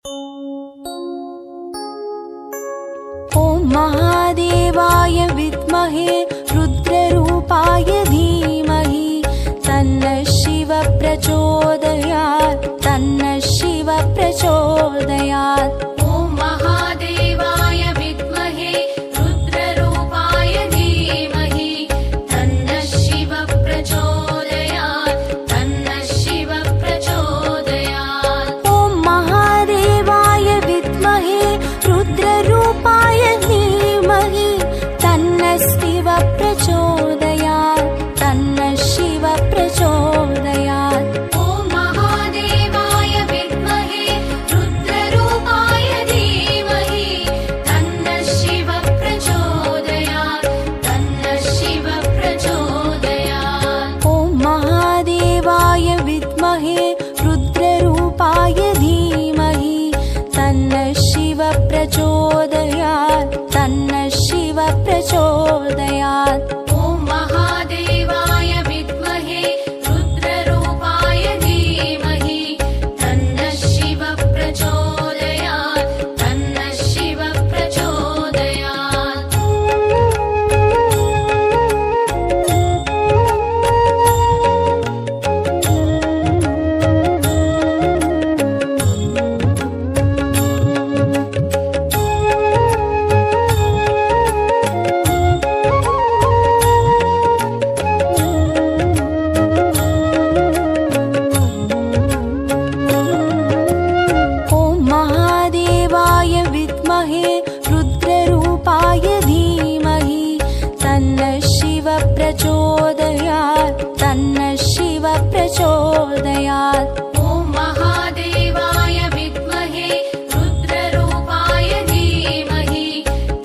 ॐ महादेवाय विद्महे रुद्ररूपाय धीमहि तन्नः शिवः प्रचोदयात् तन्नः शिवः प्रचोदयात्। ॐ महादेवाय विद्महे रुद्ररूपाय धीमहि तन्नः शिवः प्रचोदयात् तन्नः शिवः प्रचोदयात्। ॐ महादेवाय विद्महे रुद्ररूपाय धीमहि तन्नः शिवः प्रचोदयात् तन्नः शिवः प्रचोदयात्। ॐ महादेवाय विद्महे रुद्ररूपाय धीमहि तन्नः शिवः प्रचोदयात् तन्नः शिवः प्रचोदयात्। ॐ महादेवाय विद्महे रुद्ररूपाय धीमहि तन्नः शिवः प्रचोदयात् तन्नः शिवः प्रचोदयात्। ॐ महादेवाय विद्महे रुद्ररूपाय धीमहि तन्नः शिवः प्रचोदयात् तन्नः शिवः प्रचोदयात्। ॐ महादेवाय विद्महे रुद्ररूपाय धीमहि तन्नः शिवः प्रचोदयात् तन्नः शिवः प्रचोदयात्। ॐ महादेवाय विद्महे रुद्ररूपाय धीमहि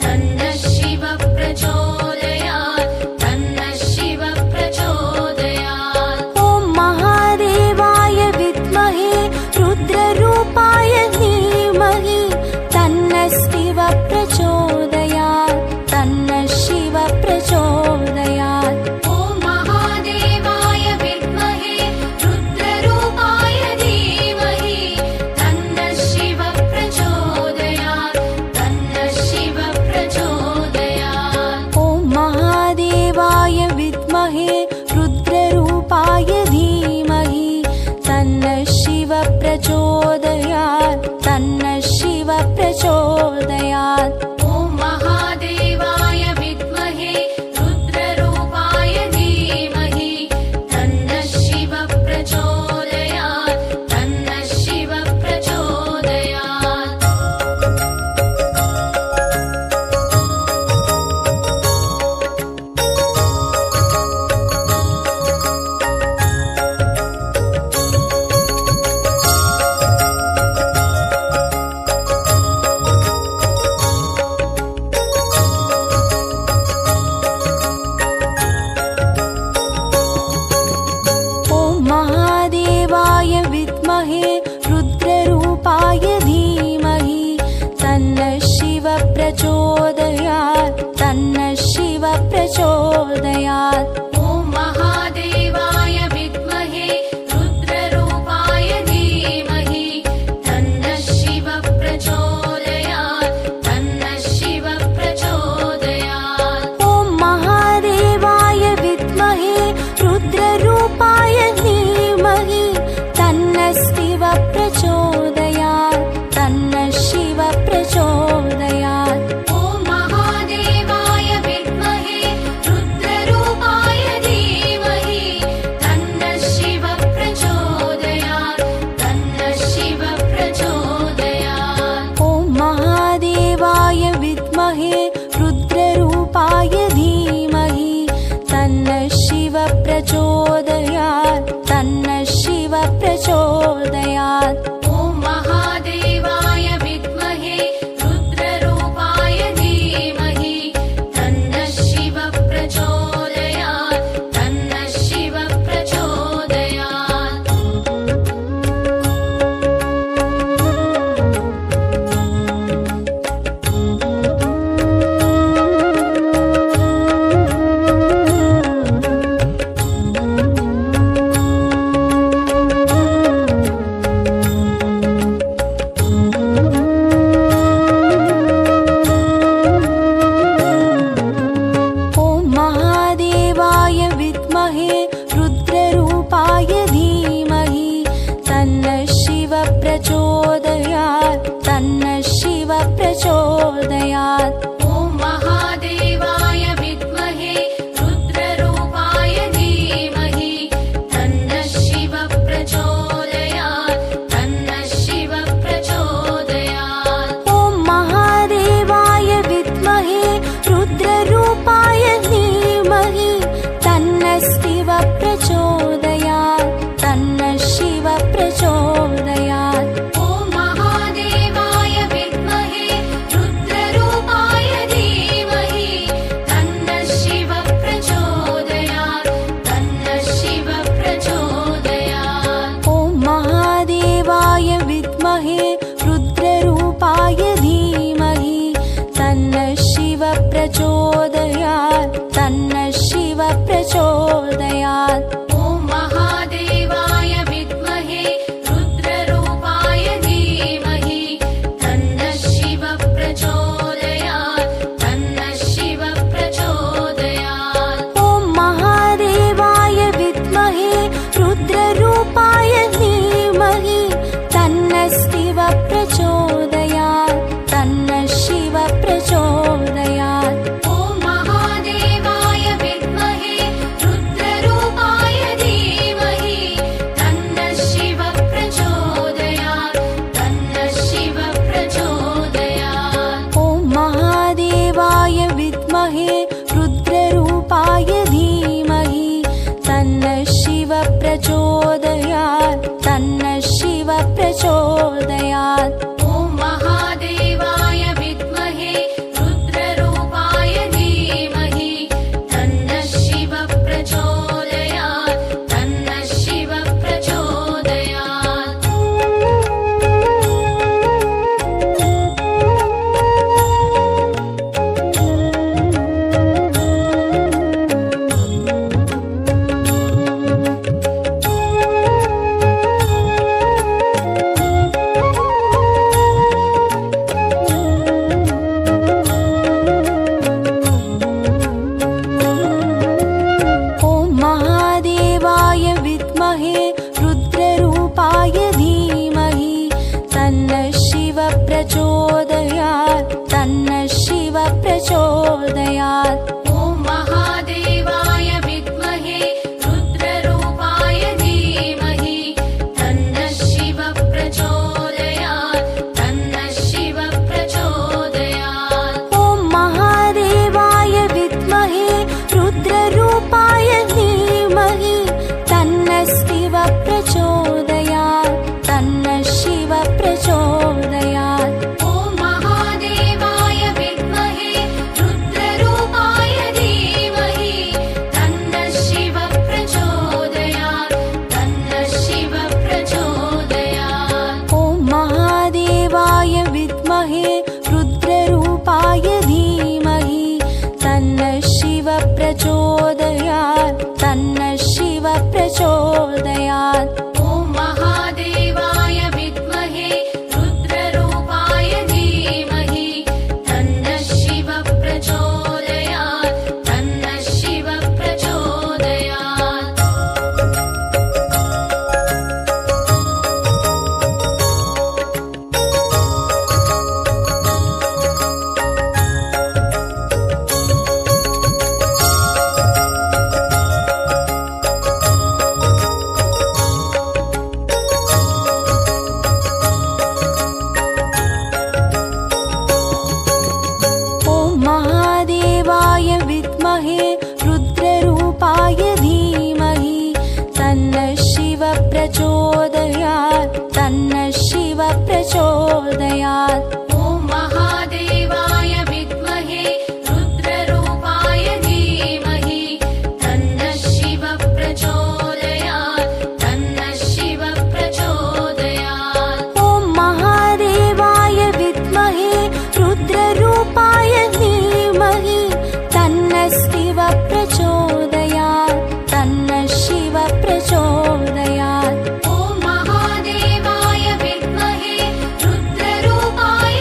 तन्नः शिवः प्रचोदयात् तन्नः शिवः प्रचोदयात्। ॐ महादेवाय विद्महे रुद्ररूपाय धीमहि तन्नः शिवः प्रचोदयात् तन्नः शिवः प्रचोदयात्। ॐ महादेवाय विद्महे रुद्ररूपाय धीमहि तन्नः शिवः प्रचोदयात् तन्नः शिवः प्रचोदयात्। ॐ महादेवाय विद्महे रुद्ररूपाय धीमहि तन्नः शिवः प्रचोदयात् तन्नः शिवः प्रचोदयात्। ॐ प्रचोदयात् तन्नः शिव प्रचोदयात् ॐ महादेवाय विद्महे रुद्ररूपाय धीमहि तन्नः शिव प्रचोदयात् तन्नः शिव प्रचोदयात् ॐ महादेवाय विद्महे रुद्ररूपाय धीमहि तन्नः शिव प्रचोदयात् तन्नः शिव प्रचोदयात् ॐ महादेवाय विद्महे रुद्ररूपाय धीमहि तन्नः शिव प्रचोदयात् तन्नः शिव प्रचोदयात् ॐ महादेवाय विद्महे रुद्ररूपाय धीमहि तन्नः शिव प्रचोदयात् तन्नः शिव प्रचोदयात् ॐ महादेवाय विद्महे रुद्ररूपाय धीमहि तन्नः शिव प्रचोदयात् तन्नः शिव प्रचोदयात् ॐ महादेवाय विद्महे रुद्ररूपाय धीमहि तन्नः शिव प्रचोदयात् तन्नः शिव प्रचोदयात् ॐ महादेवाय विद्महे रुद्ररूपाय धीमहि तन्नः शिव प्रचोदयात् तन्नः शिव प्रचोदयात् ॐ महादेवाय विद्महे रुद्ररूपाय धीमहि तन्नः शिव प्रचोदयात् तन्नः शिव प्रचोदयात् ॐ महादेवाय विद्महे रुद्ररूपाय धीमहि तन्नः शिव प्रचोदयात् तन्नः शिव प्रचोदयात् ॐ महादेवाय विद्महे रुद्ररूपाय धीमहि तन्नः शिव प्रचोदयात् तन्नः शिव प्रचोदयात् ॐ महादेवाय विद्महे रुद्ररूपाय धीमहि तन्नः शिव प्रचोदयात् तन्नः शिव प्रचोदयात् ॐ महादेवाय विद्महे रुद्ररूपाय धीमहि तन्नः शिव प्रचोदयात् तन्नः शिव प्रचोदयात् ॐ महादेवाय विद्महे रुद्ररूपाय धीमहि तन्नः शिव प्रचोदयात् तन्नः शिव प्रचोदयात् ॐ महादेवाय विद्महे रुद्ररूपाय धीमहि तन्नः शिव प्रचोदयात् तन्नः शिव प्रचोदयात् ॐ महादेवाय विद्महे रुद्ररूपाय धीमहि तन्नः शिव प्रचोदयात् तन्नः शिव प्रचोदयात् ॐ महादेवाय विद्महे रुद्ररूपाय धीमहि तन्नः शिव प्रचोदयात् तन्नः शिव प्रचोदयात् ॐ महादेवाय विद्महे रुद्ररूपाय धीमहि तन्नः शिव प्रचोदयात् तन्नः शिव प्रचोदयात् ॐ महादेवाय विद्महे रुद्ररूपाय धीमहि तन्नः शिव प्रचोदयात् तन्नः शिव प्रचोदयात् ॐ महादेवाय विद्महे रुद्ररूपाय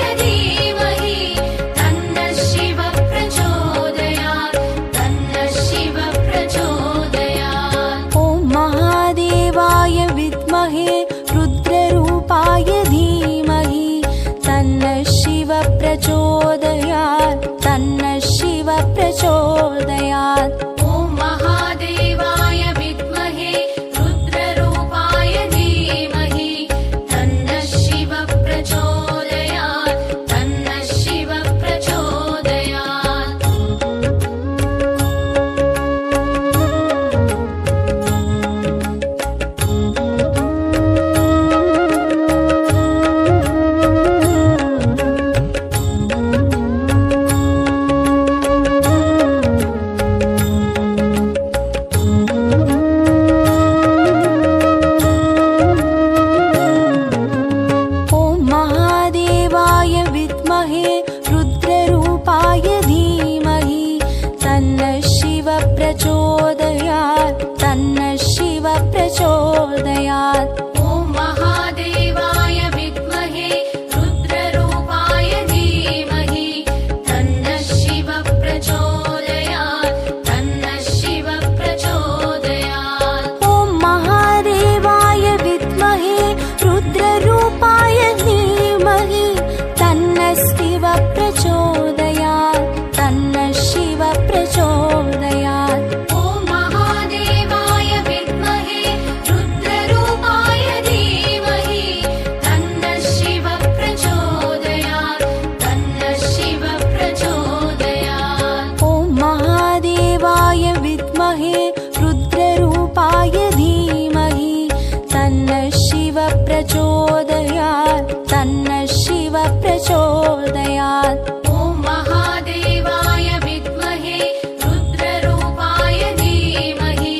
प्रचोदयात्। ॐ महादेवाय विद्महे रुद्ररूपाय धीमहि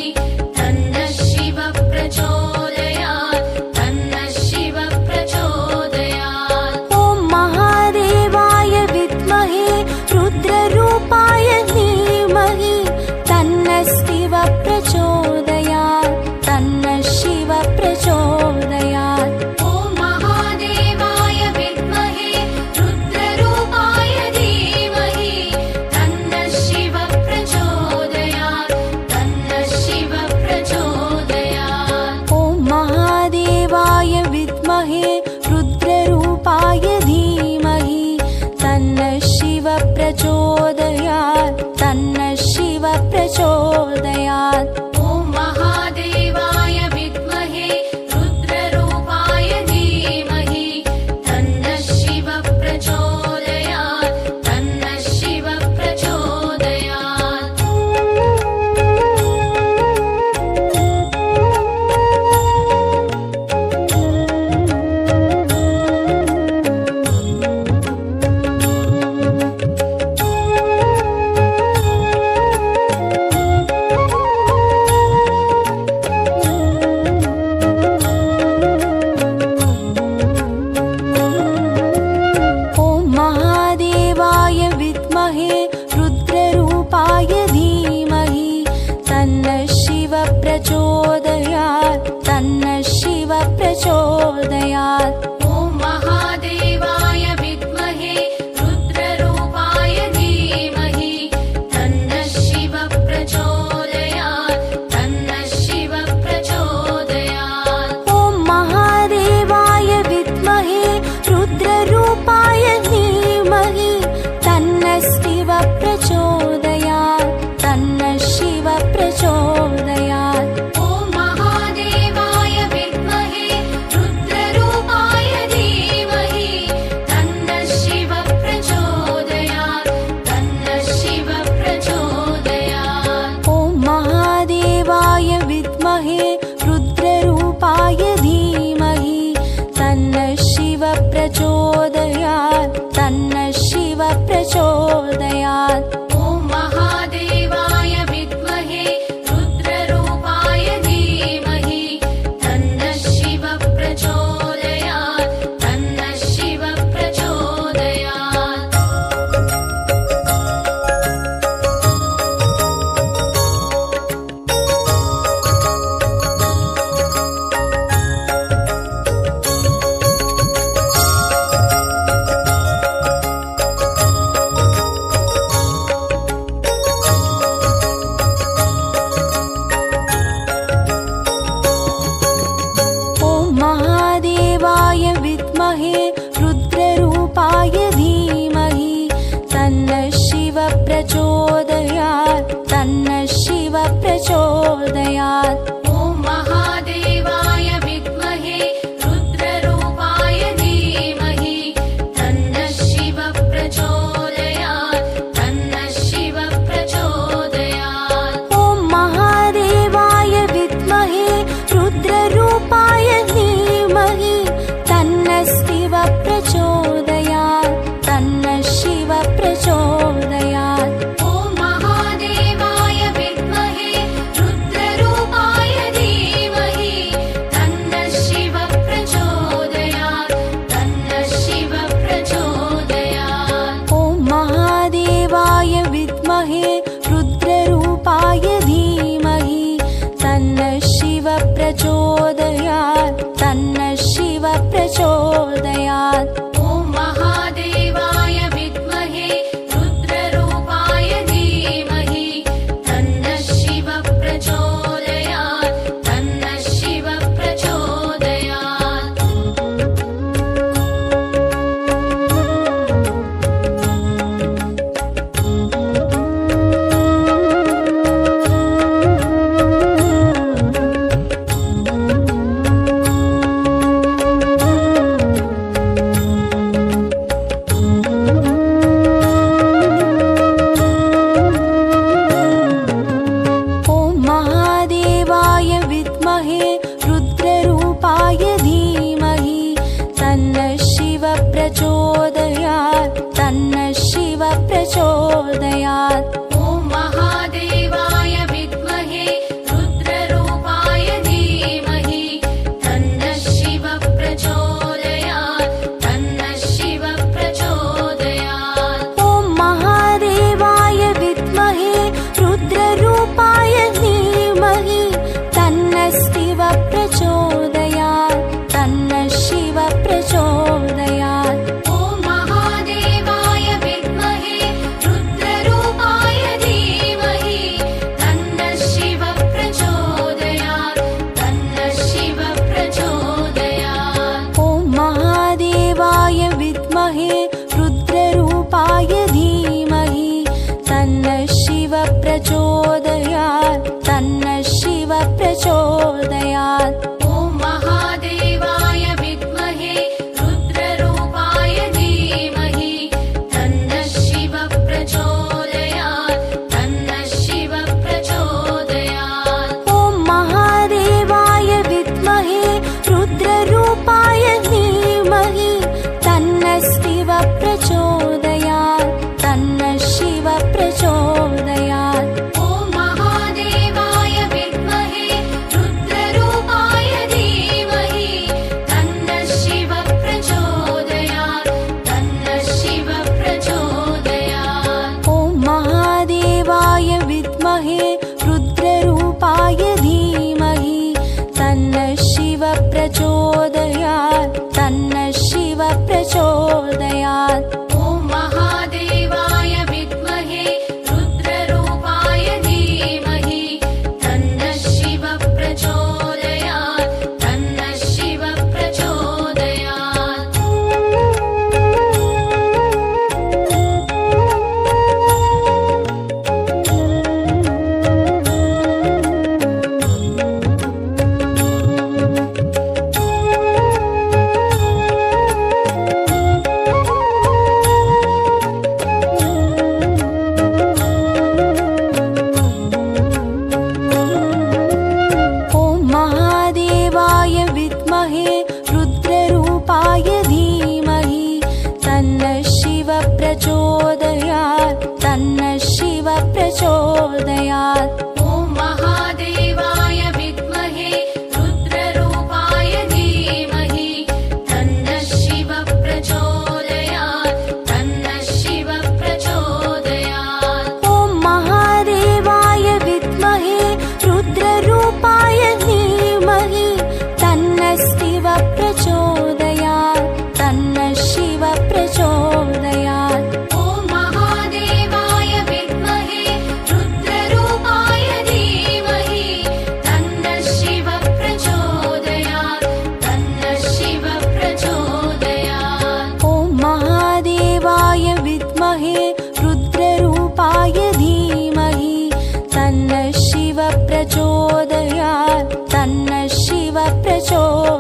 तन्नः शिवः प्रचोदयात् तन्नः शिवः प्रचोदयात्। ॐ महादेवाय विद्महे रुद्ररूपाय धीमहि तन्नः शिवः प्रचोदयात् तन्नः शिवः प्रचोदयात्। ॐ महादेवाय विद्महे रुद्ररूपाय धीमहि तन्नः शिवः प्रचोदयात् तन्नः शिवः प्रचोदयात्। ॐ महादेवाय विद्महे रुद्ररूपाय धीमहि तन्नः शिवः प्रचोदयात् तन्नः शिवः प्रचोदयात्। ॐ महादेवाय विद्महे रुद्ररूपाय धीमहि तन्नः शिवः प्रचोदयात् तन्नः शिवः प्रचोदयात्। ॐ महादेवाय विद्महे रुद्ररूपाय धीमहि तन्नः शिवः प्रचोदयात् तन्नः शिवः प्रचोदयात्। ॐ महादेवाय विद्महे रुद्ररूपाय धीमहि तन्नः शिवः प्रचोदयात् तन्नः शिवः प्रचोदयात्। ॐ महादेवाय विद्महे रुद्ररूपाय धीमहि तन्नः शिवः प्रचोदयात् तन्नः शिवः प्रचोदयात्। ॐ महादेवाय विद्महे रुद्ररूपाय धीमहि तन्नः शिवः प्रचोदयात् तन्नः शिवः प्रचोदयात्। ॐ महादेवाय विद्महे रुद्ररूपाय धीमहि तन्नः शिवः प्रचोदयात् तन्नः शिवः प्रचोदयात्। ॐ महादेवाय विद्महे रुद्ररूपाय धीमहि तन्नः शिवः प्रचोदयात् तन्नः शिवः प्रचोदयात्।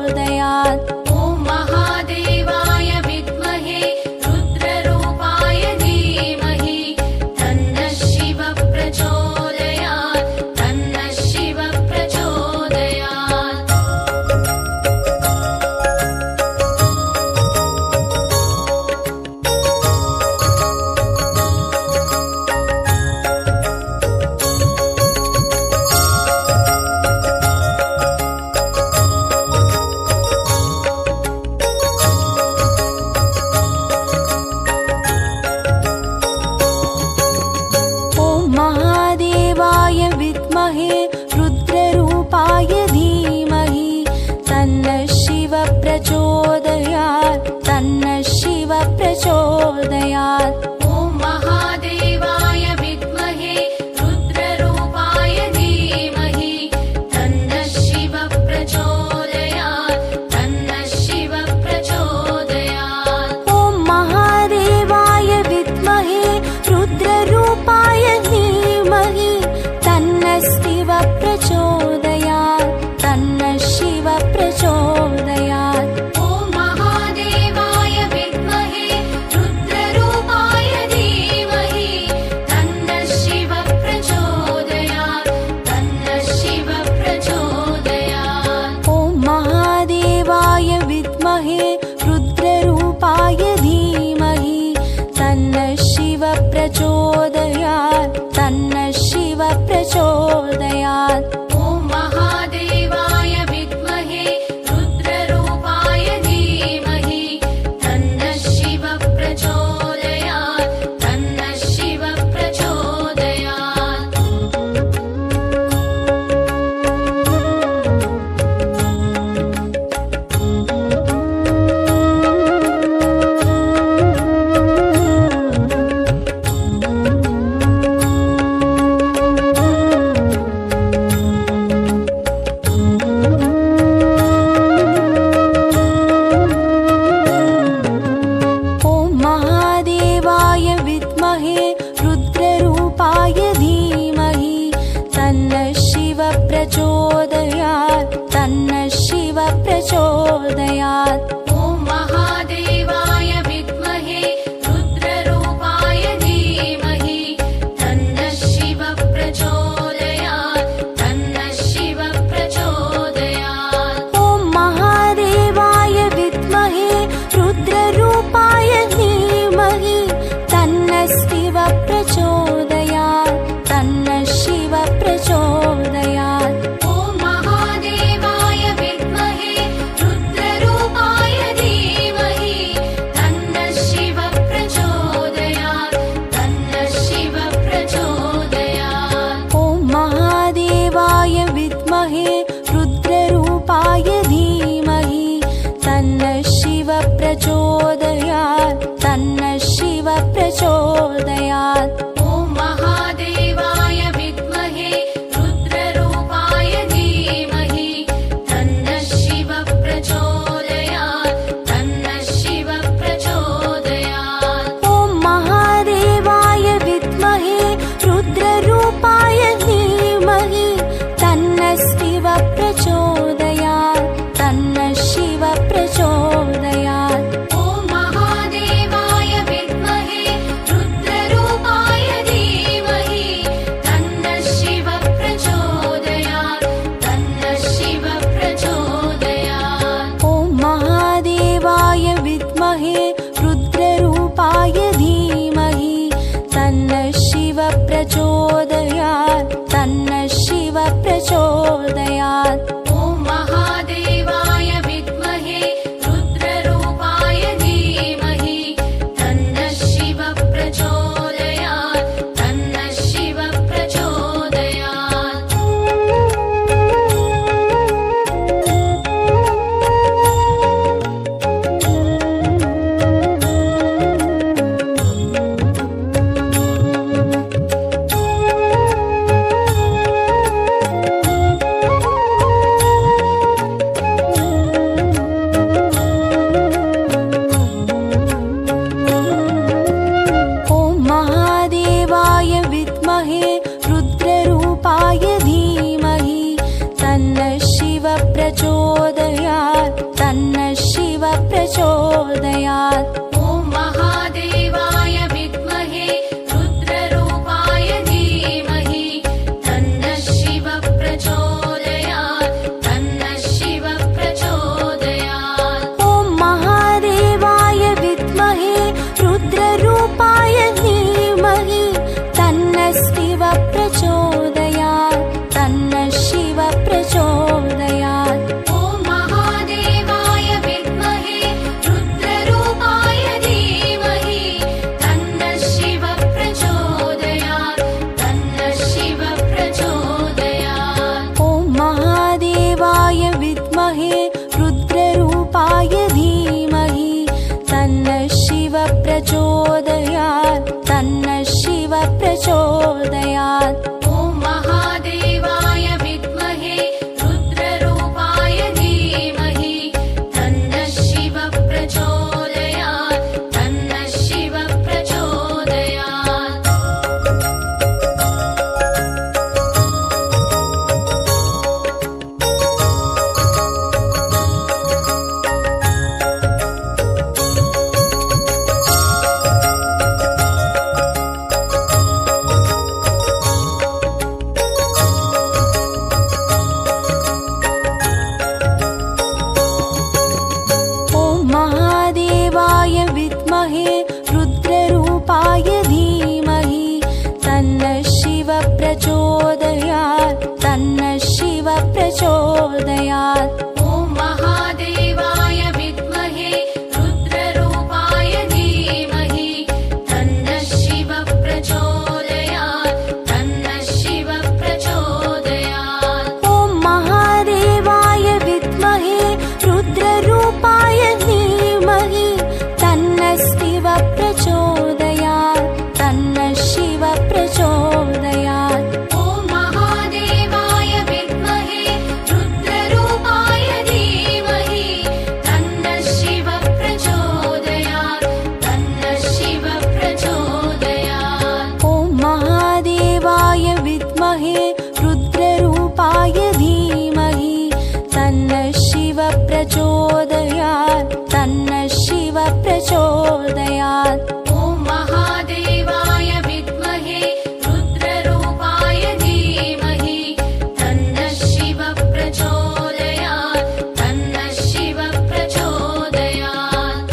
प्रचोदयात्। ॐ महादेवाय विद्महे रुद्ररूपाय धीमहि तन्नः शिवः प्रचोदयात् तन्नः शिवः प्रचोदयात्। महादेवाय विद्महे रुद्ररूपाय धीमहि तन्नः शिवः प्रचोदयात् तन्नः शिवः प्रचोदयात्। ॐ महादेवाय विद्महे रुद्ररूपाय धीमहि तन्नः शिवः प्रचोदयात् तन्नः शिवः प्रचोदयात्। ॐ महादेवाय विद्महे रुद्ररूपाय धीमहि तन्नः शिवः प्रचोदयात् तन्नः शिवः प्रचोदयात्। ॐ महादेवाय विद्महे रुद्ररूपाय धीमहि तन्नः शिवः प्रचोदयात् तन्नः शिवः प्रचोदयात्। ॐ महादेवाय विद्महे रुद्ररूपाय धीमहि तन्नः शिवः प्रचोदयात् तन्नः शिवः प्रचोदयात्। ॐ महादेवाय विद्महे रुद्ररूपाय धीमहि तन्नः शिवः प्रचोदयात् तन्नः शिवः प्रचोदयात्। ॐ महादेवाय विद्महे रुद्ररूपाय धीमहि तन्नः शिवः प्रचोदयात् तन्नः शिवः प्रचोदयात्। ॐ महादेवाय विद्महे रुद्ररूपाय धीमहि तन्नः शिवः प्रचोदयात् तन्नः शिवः प्रचोदयात्। ॐ महादेवाय विद्महे रुद्ररूपाय धीमहि तन्नः शिवः प्रचोदयात् तन्नः शिवः प्रचोदयात्। ॐ महादेवाय विद्महे रुद्ररूपाय धीमहि तन्नः शिवः प्रचोदयात् तन्नः शिवः प्रचोदयात्। ॐ महादेवाय विद्महे रुद्ररूपाय धीमहि तन्नः शिवः प्रचोदयात् तन्नः शिवः प्रचोदयात्। ॐ महादेवाय विद्महे रुद्ररूपाय धीमहि तन्नः शिवः प्रचोदयात् तन्नः शिवः प्रचोदयात्। ॐ महादेवाय विद्महे रुद्ररूपाय धीमहि तन्नः शिवः प्रचोदयात् तन्नः शिवः प्रचोदयात्। ॐ महादेवाय विद्महे रुद्ररूपाय धीमहि तन्नः शिवः प्रचोदयात् तन्नः शिवः प्रचोदयात्। ॐ महादेवाय विद्महे रुद्ररूपाय धीमहि तन्नः शिवः प्रचोदयात् तन्नः शिवः प्रचोदयात्। ॐ महादेवाय विद्महे रुद्ररूपाय धीमहि तन्नः शिवः प्रचोदयात् तन्नः शिवः प्रचोदयात्। ॐ प्रचोदयात्। ॐ महादेवाय विद्महे रुद्ररूपाय धीमहि तन्नः शिवः प्रचोदयात् तन्नः शिवः प्रचोदयात्। ॐ महादेवाय विद्महे रुद्ररूपाय धीमहि तन्नः शिवः प्रचोदयात् तन्नः शिवः प्रचोदयात्। ॐ महादेवाय विद्महे रुद्ररूपाय धीमहि तन्नः शिवः प्रचोदयात् तन्नः शिवः प्रचोदयात्। ॐ महादेवाय विद्महे रुद्ररूपाय धीमहि तन्नः शिवः प्रचोदयात् तन्नः शिवः प्रचोदयात्। ॐ महादेवाय विद्महे रुद्ररूपाय धीमहि तन्नः शिवः प्रचोदयात् तन्नः शिवः प्रचोदयात्। ॐ महादेवाय विद्महे रुद्ररूपाय धीमहि तन्नः शिवः प्रचोदयात् तन्नः शिवः प्रचोदयात्। ॐ महादेवाय विद्महे रुद्ररूपाय धीमहि तन्नः शिवः प्रचोदयात् तन्नः शिवः प्रचोदयात्। ॐ महादेवाय विद्महे रुद्ररूपाय धीमहि तन्नः शिवः प्रचोदयात् तन्नः शिवः प्रचोदयात्। ॐ महादेवाय विद्महे रुद्ररूपाय धीमहि तन्नः शिवः प्रचोदयात् तन्नः शिवः प्रचोदयात्। ॐ महादेवाय विद्महे रुद्ररूपाय धीमहि तन्नः शिवः प्रचोदयात् तन्नः शिवः प्रचोदयात्। ॐ महादेवाय विद्महे रुद्ररूपाय धीमहि तन्नः शिवः प्रचोदयात् तन्नः शिवः प्रचोदयात्।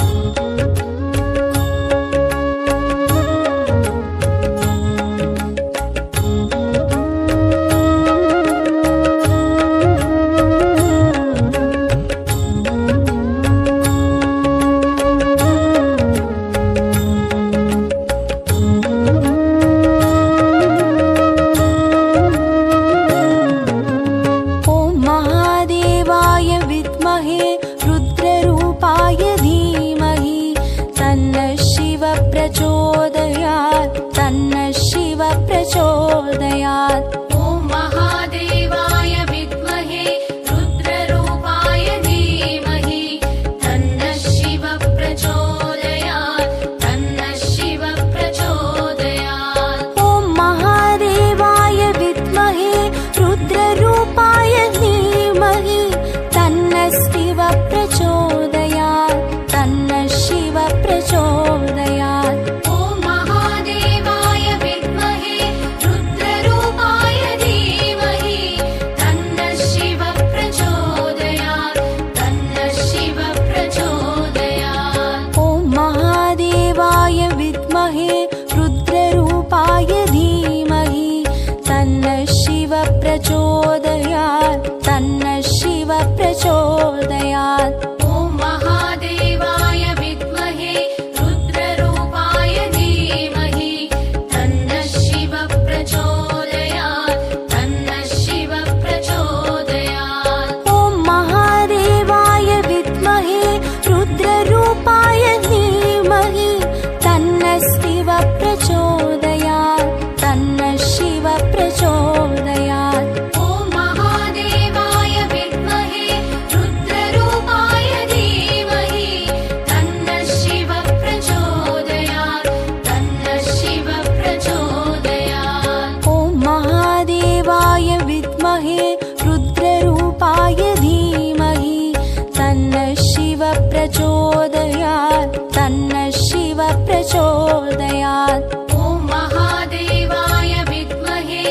ॐ महादेवाय विद्महे रुद्ररूपाय धीमहि तन्नः शिवः प्रचोदयात् तन्नः शिवः प्रचोदयात्। ॐ महादेवाय विद्महे रुद्ररूपाय धीमहि तन्नः शिवः प्रचोदयात् तन्नः शिवः प्रचोदयात्। ॐ महादेवाय विद्महे रुद्ररूपाय धीमहि तन्नः शिवः प्रचोदयात् तन्नः शिवः प्रचोदयात्। ॐ महादेवाय विद्महे रुद्ररूपाय धीमहि तन्नः शिवः प्रचोदयात् तन्नः शिवः प्रचोदयात्। ॐ महादेवाय विद्महे रुद्ररूपाय धीमहि तन्नः शिवः प्रचोदयात् तन्नः शिवः प्रचोदयात्। ॐ महादेवाय विद्महे रुद्ररूपाय धीमहि तन्नः शिवः प्रचोदयात् तन्नः शिवः प्रचोदयात्। ॐ महादेवाय विद्महे रुद्ररूपाय धीमहि तन्नः शिवः प्रचोदयात् तन्नः शिवः प्रचोदयात्। ॐ महादेवाय विद्महे रुद्ररूपाय धीमहि तन्नः शिवः प्रचोदयात् तन्नः शिवः प्रचोदयात्। ॐ महादेवाय विद्महे रुद्ररूपाय धीमहि तन्नः शिवः प्रचोदयात् प्रचोदयात्। ॐ महादेवाय विद्महे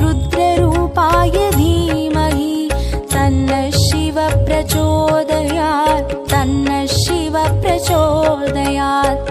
रुद्ररूपाय धीमहि तन्नः शिवः प्रचोदयात् तन्नः शिवः प्रचोदयात्।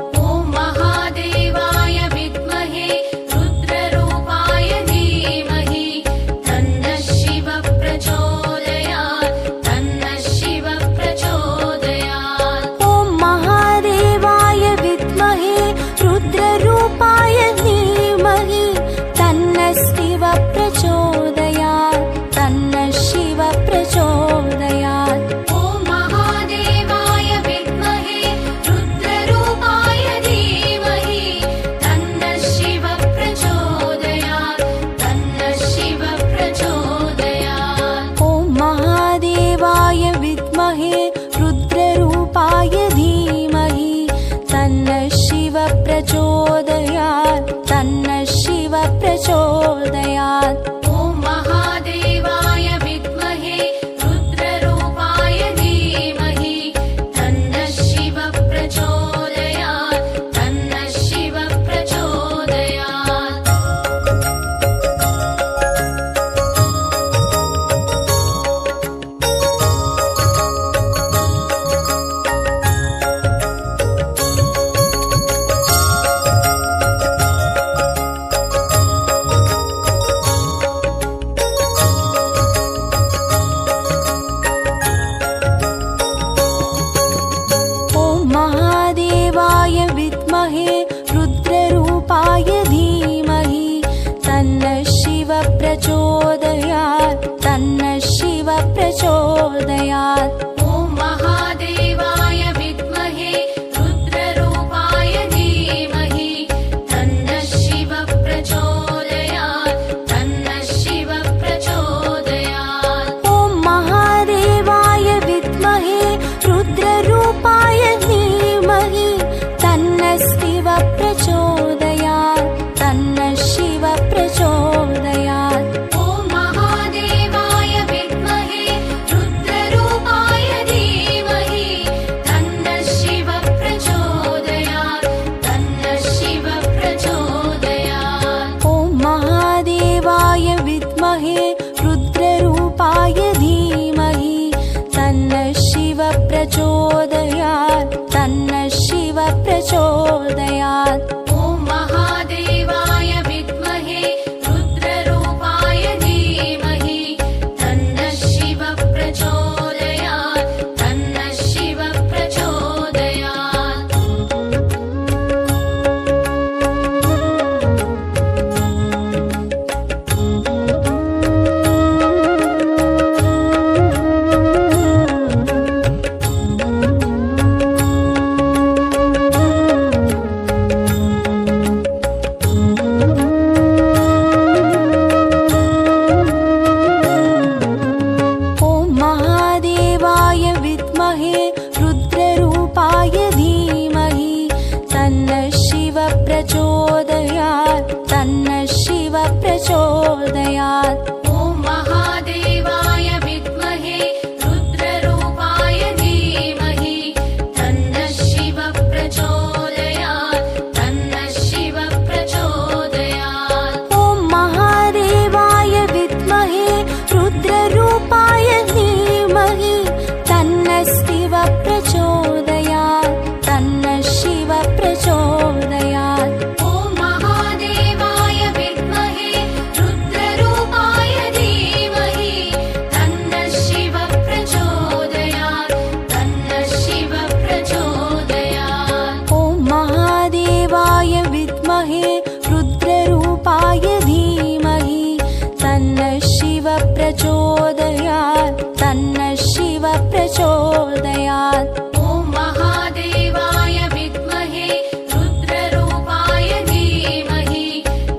रुद्ररूपाय धीमहि तन्नः शिवः प्रचोदयात्। प्रचोदयात् तन्नः शिव प्रचोदयात् ॐ महादेवाय विद्महे रुद्ररूपाय धीमहि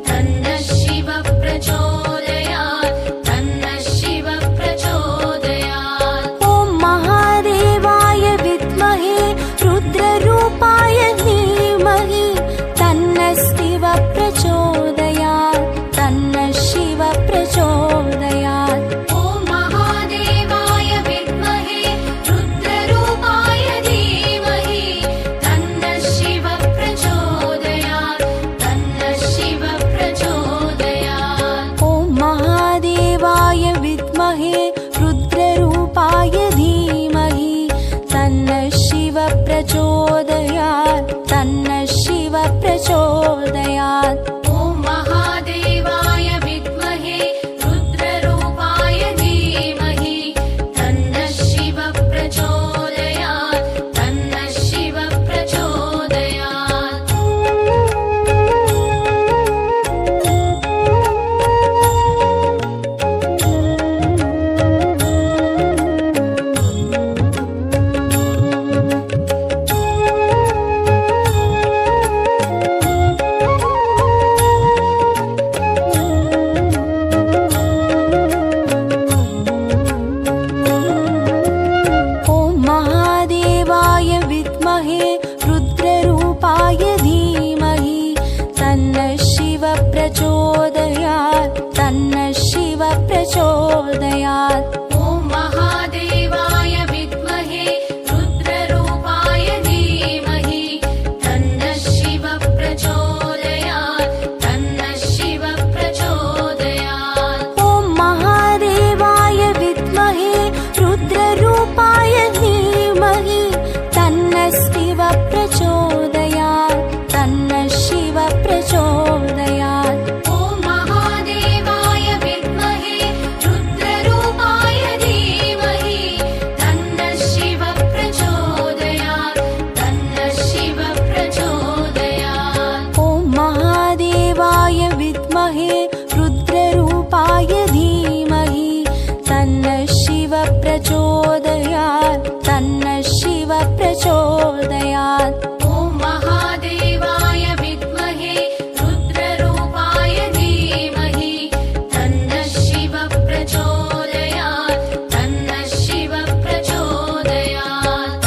तन्नः शिव प्रचोदयात् तन्नः शिव प्रचोदयात् ॐ महादेवाय विद्महे रुद्ररूपाय धीमहि तन्नः शिव प्रचोदयात् तन्नः शिव प्रचोदयात् ॐ महादेवाय विद्महे रुद्ररूपाय धीमहि तन्नः शिव प्रचोदयात् तन्नः शिव प्रचोदयात् ॐ महादेवाय विद्महे रुद्ररूपाय धीमहि तन्नः शिव प्रचोदयात् तन्नः शिव प्रचोदयात् ॐ महादेवाय विद्महे रुद्ररूपाय धीमहि तन्नः शिव प्रचोदयात् तन्नः शिव प्रचोदयात् ॐ महादेवाय विद्महे रुद्ररूपाय धीमहि तन्नः शिव प्रचोदयात् तन्नः शिव प्रचोदयात् ॐ महादेवाय विद्महे रुद्ररूपाय धीमहि तन्नः शिव प्रचोदयात् तन्नः शिव प्रचोदयात् ॐ महादेवाय विद्महे रुद्ररूपाय धीमहि तन्नः शिव प्रचोदयात् तन्नः शिव प्रचोदयात् ॐ महादेवाय विद्महे रुद्ररूपाय धीमहि तन्नः शिव प्रचोदयात् तन्नः शिव प्रचोदयात् ॐ महादेवाय विद्महे रुद्ररूपाय धीमहि तन्नः शिव प्रचोदयात् तन्नः शिव प्रचोदयात् ॐ महादेवाय विद्महे रुद्ररूपाय धीमहि तन्नः शिव प्रचोदयात् तन्नः शिव प्रचोदयात्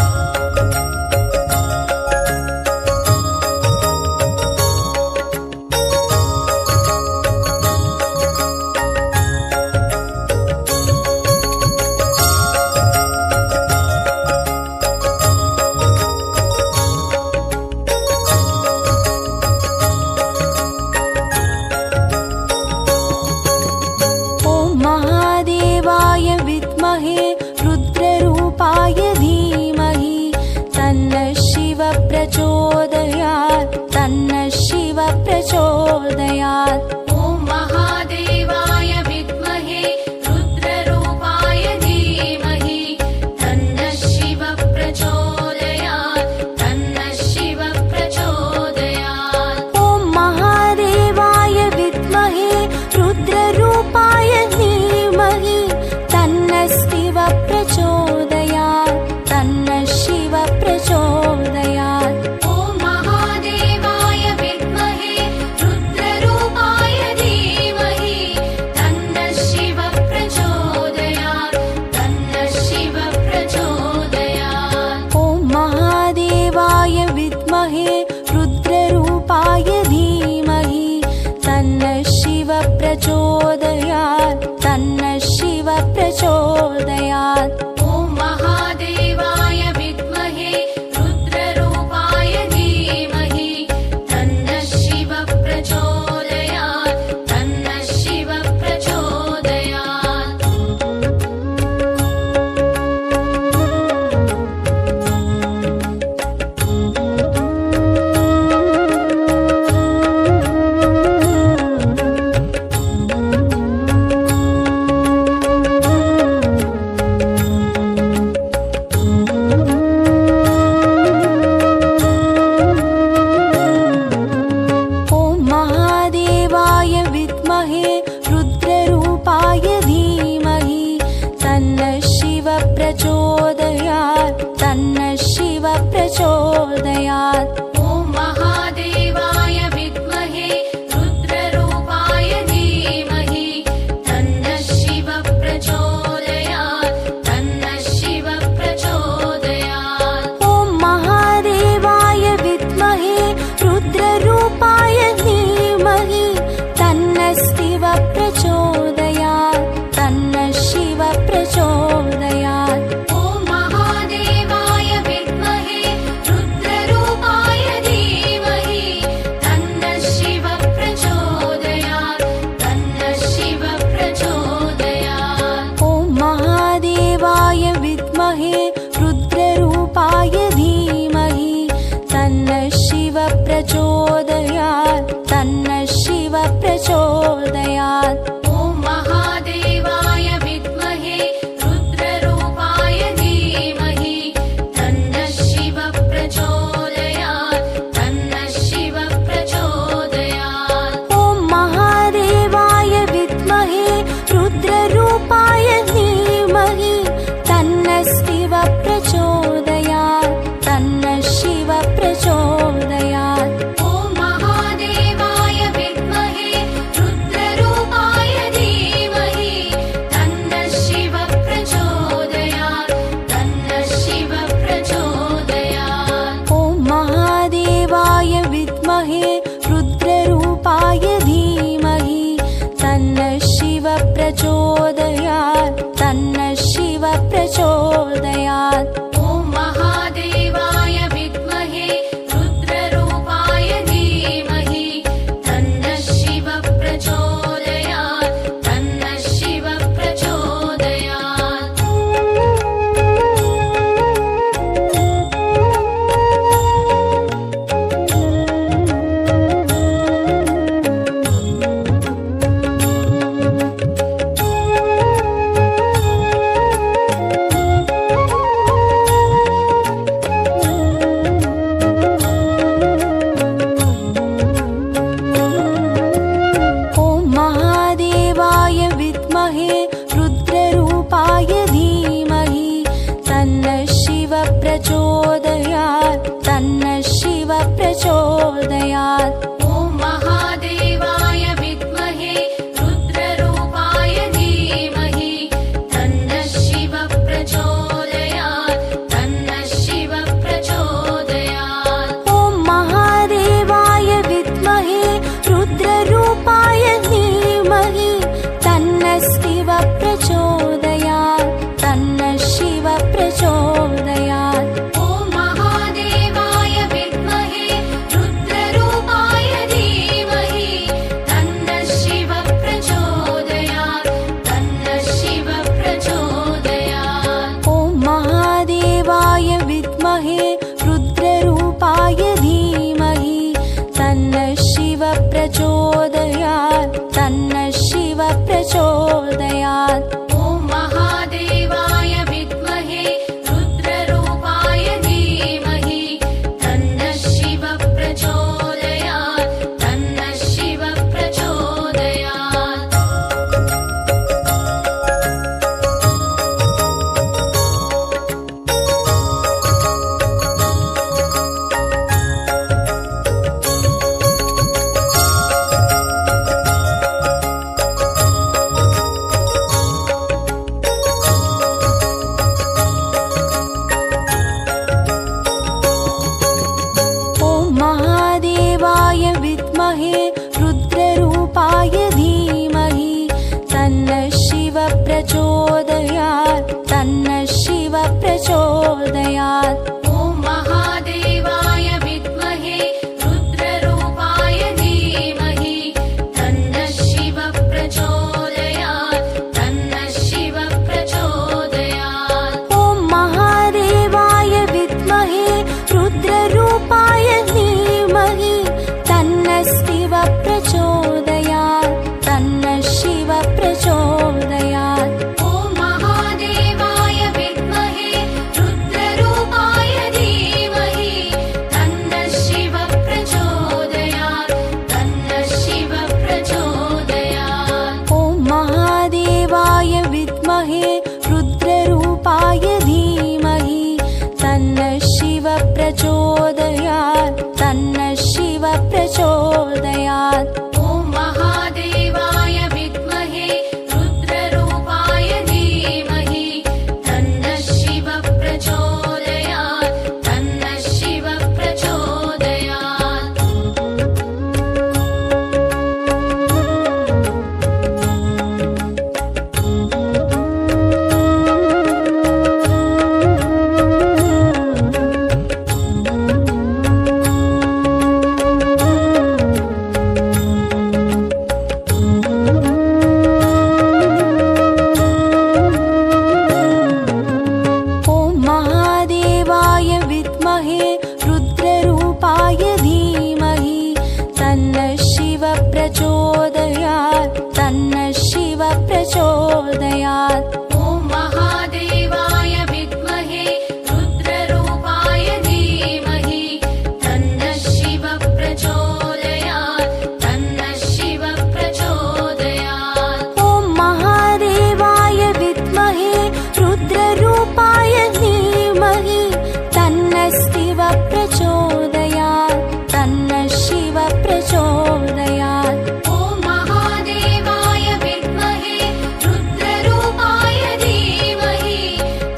प्रचोदयात् तन्नः शिव प्रचोदयात्। ॐ महादेवाय विद्महे रुद्ररूपाय धीमहि तन्नः शिव प्रचोदयात् तन्नः शिव प्रचोदयात्। ॐ महादेवाय विद्महे रुद्ररूपाय धीमहि तन्नः शिव प्रचोदयात् तन्नः शिव प्रचोदयात्। ॐ महादेवाय विद्महे रुद्ररूपाय धीमहि तन्नः शिव प्रचोदयात् तन्नः शिव प्रचोदयात्। ॐ महादेवाय विद्महे रुद्ररूपाय धीमहि तन्नः शिव प्रचोदयात् तन्नः शिव प्रचोदयात्। ॐ महादेवाय विद्महे रुद्ररूपाय धीमहि तन्नः शिव प्रचोदयात् तन्नः शिव प्रचोदयात्। ॐ महादेवाय विद्महे रुद्ररूपाय धीमहि तन्नः शिव प्रचोदयात् तन्नः शिव प्रचोदयात्। ॐ महादेवाय विद्महे रुद्ररूपाय धीमहि तन्नः शिव प्रचोदयात् तन्नः शिव प्रचोदयात्। ॐ महादेवाय विद्महे रुद्ररूपाय धीमहि तन्नः शिव प्रचोदयात् तन्नः शिव प्रचोदयात्। ॐ महादेवाय विद्महे रुद्ररूपाय धीमहि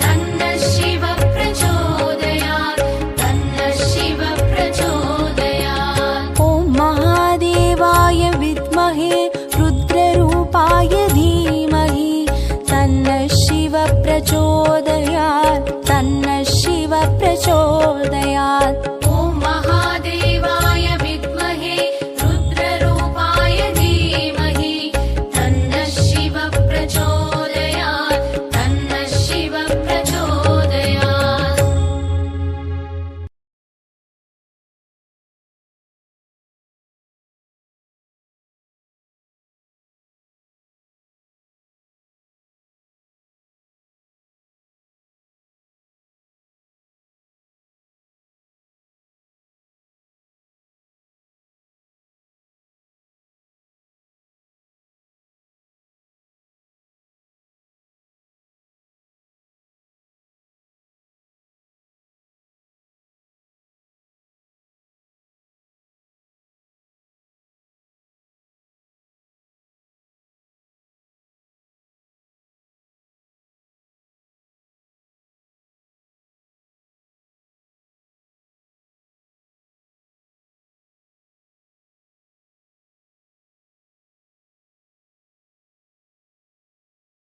तन्नः शिव प्रचोदयात् तन्नः शिव प्रचोदयात्। ॐ महादेवाय विद्महे रुद्ररूपाय धीमहि तन्नः शिव प्रचोदयात्